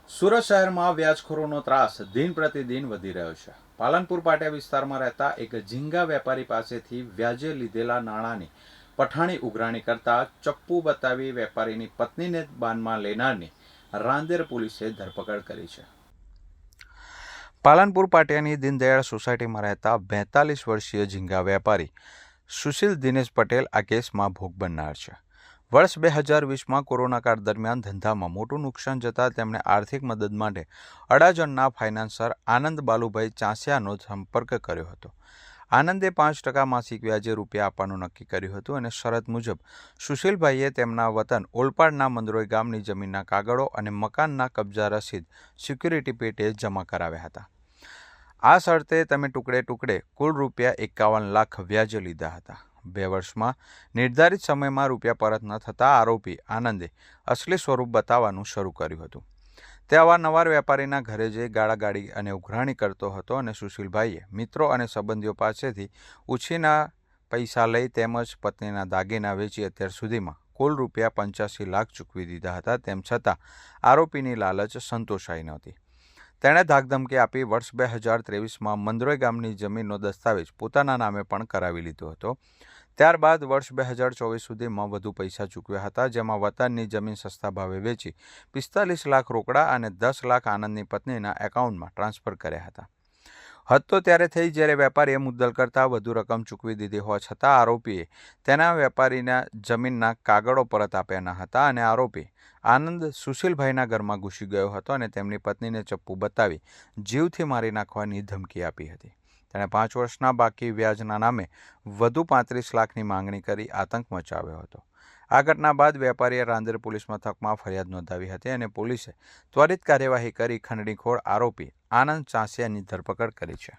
સુરત શહેરમાં વ્યાજખોરોનો ત્રાસ દિન પ્રતિદિન વધી રહ્યો છે. પાલનપુર પાટિયા વિસ્તારમાં રહેતા એક ઝીંગા વેપારી પાસેથી વ્યાજે લીધેલા નાણાંની પઠાણી ઉઘરાણી કરતા ચપ્પુ બતાવી વેપારીની પત્નીને બાનમાં લેનારની રાંદેર પોલીસે ધરપકડ કરી છે. પાલનપુર પાટિયાની દીનદયાળ સોસાયટીમાં રહેતા 42 વર્ષીય ઝીંગા વેપારી સુશીલ દિનેશ પટેલ આ કેસમાં ભોગ બનનાર છે. વર્ષ 2020માં કોરોના કાળ દરમિયાન ધંધામાં મોટું નુકસાન જતાં તેમણે આર્થિક મદદ માટે અડાજણના ફાઇનાન્સર આનંદ બાલુભાઈ ચાંસિયાનો સંપર્ક કર્યો હતો. આનંદે 5% માસિક વ્યાજે રૂપિયા આપવાનું નક્કી કર્યું હતું અને શરત મુજબ સુશીલભાઈએ તેમના વતન ઓલપાડના મંદરોઈ ગામની જમીનના કાગળો અને મકાનના કબજા રસીદ સિક્યુરિટી પેટે જમા કરાવ્યા હતા. આ શરતે તમે ટુકડે કુલ રૂપિયા 51 લાખ વ્યાજે લીધા હતા. 2 વર્ષમાં નિર્ધારિત સમયમાં રૂપિયા પરત ન થતા આરોપી આનંદે અસલી સ્વરૂપ બતાવવાનું શરૂ કર્યું હતું. તે અવારનવાર વેપારીના ઘરે જઈ ગાળાગાળી અને ઉઘરાણી કરતો હતો અને સુશીલભાઈએ મિત્રો અને સંબંધીઓ પાસેથી ઉછીના પૈસા લઈ તેમજ પત્નીના દાગીના વેચી અત્યાર સુધીમાં કુલ રૂપિયા 85 લાખ ચૂકવી દીધા હતા. તેમ છતાં આરોપીની લાલચ સંતોષાઈ નહોતી. તેણે ધાકધમકી આપી વર્ષ 2023માં મંદરોઈ ગામની જમીનનો દસ્તાવેજ પોતાના નામે પણ કરાવી લીધો હતો. ત્યારબાદ વર્ષ 2024 સુધીમાં વધુ પૈસા ચૂકવ્યા હતા, જેમાં વતનની જમીન સસ્તા ભાવે વેચી 45 લાખ રોકડા અને 10 લાખ આનંદની પત્નીના એકાઉન્ટમાં ટ્રાન્સફર કર્યા હતા. હદ તો ત્યારે થઈ જ્યારે વેપારીએ મુદ્દલ કરતાં વધુ રકમ ચૂકવી દીધી હોવા છતાં આરોપીએ તેના વેપારીના જમીનના કાગળો પરત આપ્યા ન હતા અને આરોપી આનંદ સુશીલભાઈના ઘરમાં ઘૂસી ગયો હતો અને તેમની પત્નીને ચપ્પુ બતાવી જીવથી મારી નાખવાની ધમકી આપી હતી. તેણે 5 વર્ષના બાકી વ્યાજના નામે વધુ 35 લાખની માંગણી કરી આતંક મચાવ્યો હતો. આ ઘટના બાદ વેપારીએ રાંદેર પોલીસ મથકમાં ફરિયાદ નોંધાવી હતી અને પોલીસે ત્વરિત કાર્યવાહી કરી ખંડણીખોર આરોપી આનંદ ચાંસિયાની ધરપકડ કરી છે.